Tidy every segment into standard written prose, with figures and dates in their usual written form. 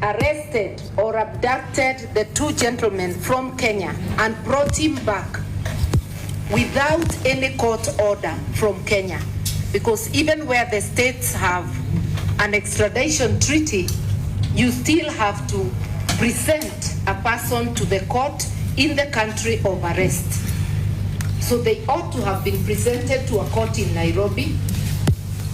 arrested or abducted the two gentlemen from Kenya and brought him back without any court order from Kenya. Because even where the states have an extradition treaty, you still have to present a person to the court in the country of arrest. So they ought to have been presented to a court in Nairobi,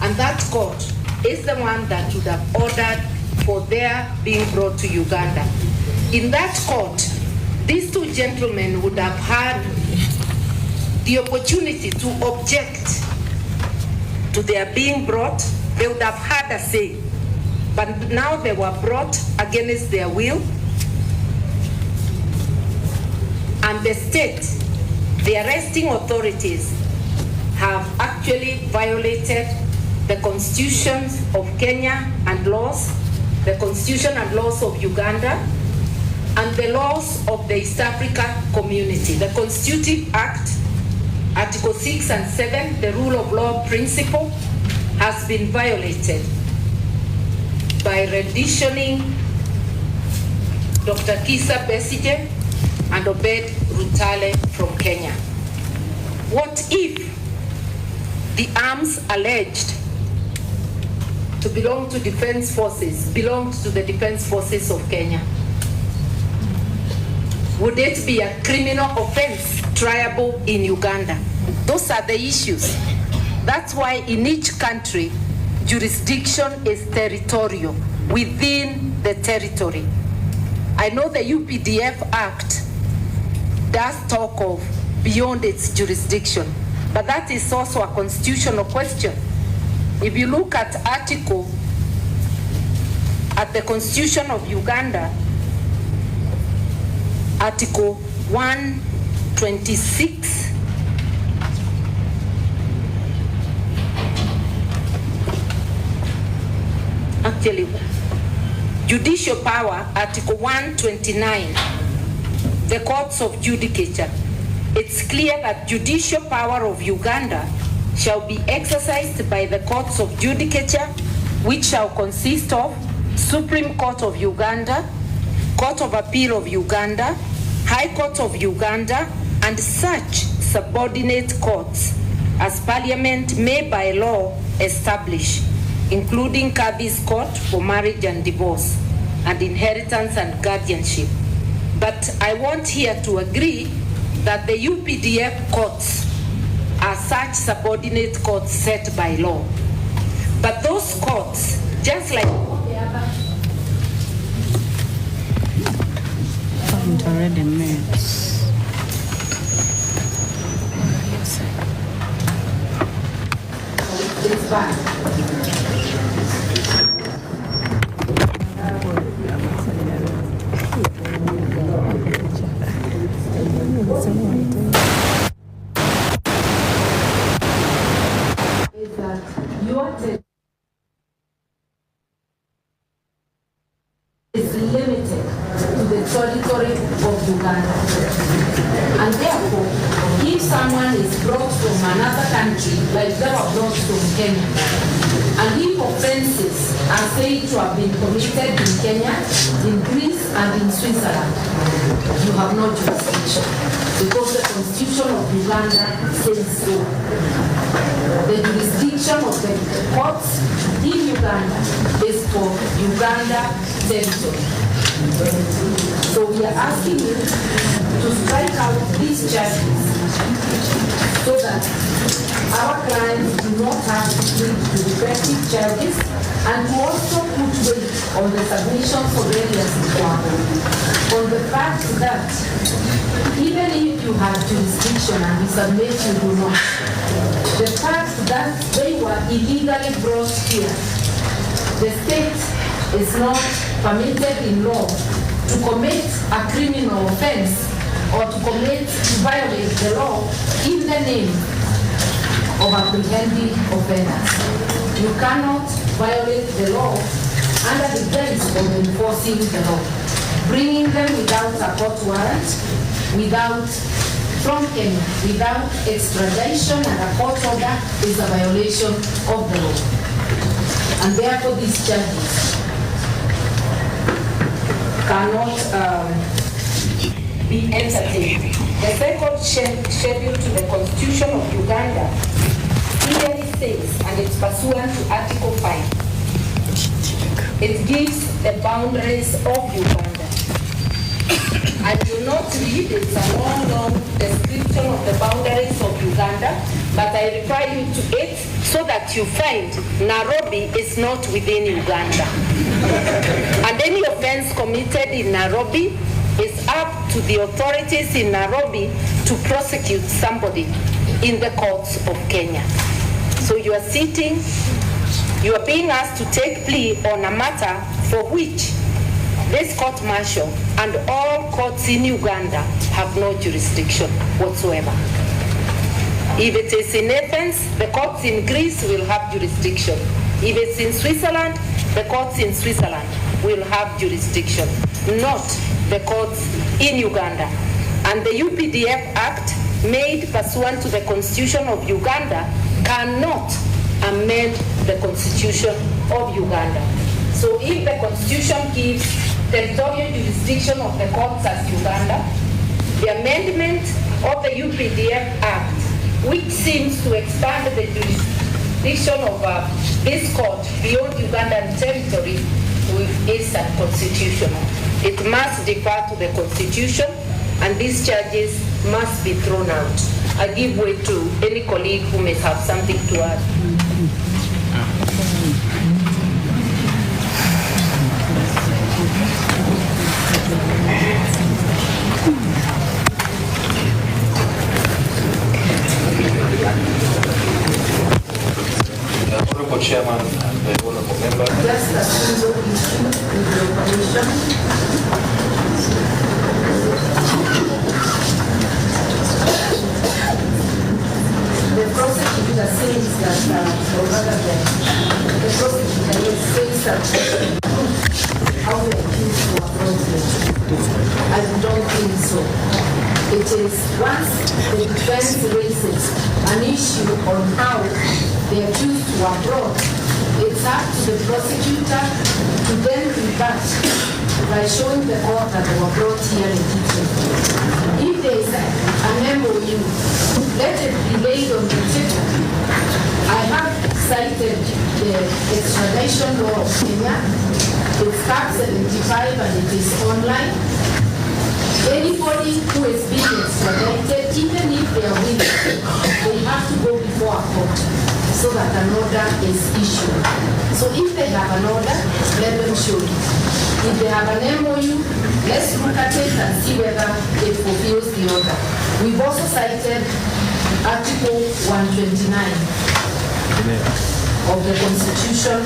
and that court is the one that would have ordered for their being brought to Uganda. In that court, these two gentlemen would have had the opportunity to object to their being brought. They would have had a say. But now they were brought against their will. And the state, the arresting authorities, have actually violated the constitutions of Kenya and laws, the constitution and laws of Uganda, and the laws of the East Africa community. The Constitutive Act, Article 6 and 7, the rule of law principle, has been violated by renditioning Dr. Kizza Besigye and Obed Rutale from Kenya. What if the arms alleged to belong to defense forces belonged to the defense forces of Kenya? Would it be a criminal offense triable in Uganda? Those are the issues. That's why in each country, jurisdiction is territorial, within the territory. I know the UPDF Act does talk of beyond its jurisdiction, but that is also a constitutional question. If you look at the Constitution of Uganda, Article 126, actually, judicial power, Article 129, the courts of judicature. It's clear that judicial power of Uganda shall be exercised by the courts of judicature, which shall consist of Supreme Court of Uganda, Court of Appeal of Uganda, High Court of Uganda, and such subordinate courts as Parliament may by law establish, including Kadhi's Court for marriage and divorce, and inheritance and guardianship. But I want here to agree that the UPDF courts are such subordinate courts set by law. But those courts, just like all the other... already made. It's bad. Is that your is limited to the territory of Uganda. And therefore, if someone is brought from another country, like they were brought from Kenya, and if offenses are said to have been committed in Kenya, in Greece, and in Switzerland, you have no jurisdiction, because the Constitution of Uganda says so. The jurisdiction of the courts in Uganda is for Uganda territory. So we are asking you to strike out these charges so that our clients do not have to plead to defective charges, and to also put weight on the submissions of various requirements, on the fact that even if you have jurisdiction and we submit you do not, the fact that they were illegally brought here, the state is not permitted in law to commit a criminal offense or to violate the law in the name of apprehending offenders. You cannot violate the law under the guise of enforcing the law. Bringing them without a court warrant, from Kenya, without extradition and a court order is a violation of the law. And therefore these charges cannot be entertained. The second schedule to the Constitution of Uganda clearly says, and it's pursuant to Article 5, it gives the boundaries of Uganda. I will not read, it's a long description of the boundaries of Uganda, but I refer you to it so that you find Nairobi is not within Uganda. And any offense committed in Nairobi is up to the authorities in Nairobi to prosecute somebody in the courts of Kenya. So you are sitting, you are being asked to take plea on a matter for which this court martial and all courts in Uganda have no jurisdiction whatsoever. If it is in Athens, the courts in Greece will have jurisdiction. If it's in Switzerland, the courts in Switzerland will have jurisdiction, not the courts in Uganda. And the UPDF Act, made pursuant to the Constitution of Uganda, cannot amend the Constitution of Uganda. So if the Constitution gives territorial jurisdiction of the courts as Uganda, the amendment of the UPDF Act, which seems to expand the jurisdiction of this court beyond Ugandan territory, is unconstitutional. It must defer to the Constitution, and these charges must be thrown out. I give way to any colleague who may have something to add. Honorable Chairman and the honorable member. Just a single issue with the operation. The prosecutor says that, or rather the prosecutor says that how the accused were brought. I don't think so. It is once the defense raises an issue on how the accused were brought, it's up to the prosecutor to then rebut by showing the court that they were brought here legitimately. If there is an MOU, let it be laid on the table. I have cited the extradition law of Kenya. It's Cap 75 and it is online. Anybody who is being extradited, even if they are willing, they have to go before a court so that an order is issued. So if they have an order, let them show it. If they have an MOU, let's look at it and see whether it fulfills the order. We've also cited Article 129 of the Constitution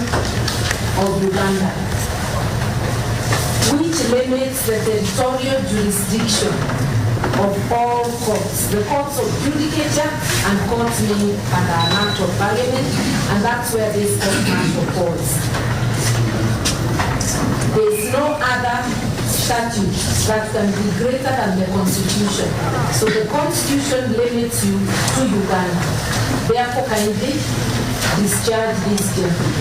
of Uganda, which limits the territorial jurisdiction of all courts, the courts of judicature and courts made under an act of parliament, and that's where this court martial falls. There is no other statute that can be greater than the Constitution. So the Constitution limits you to Uganda. Therefore, kindly discharge this gentleman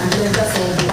and let us all go.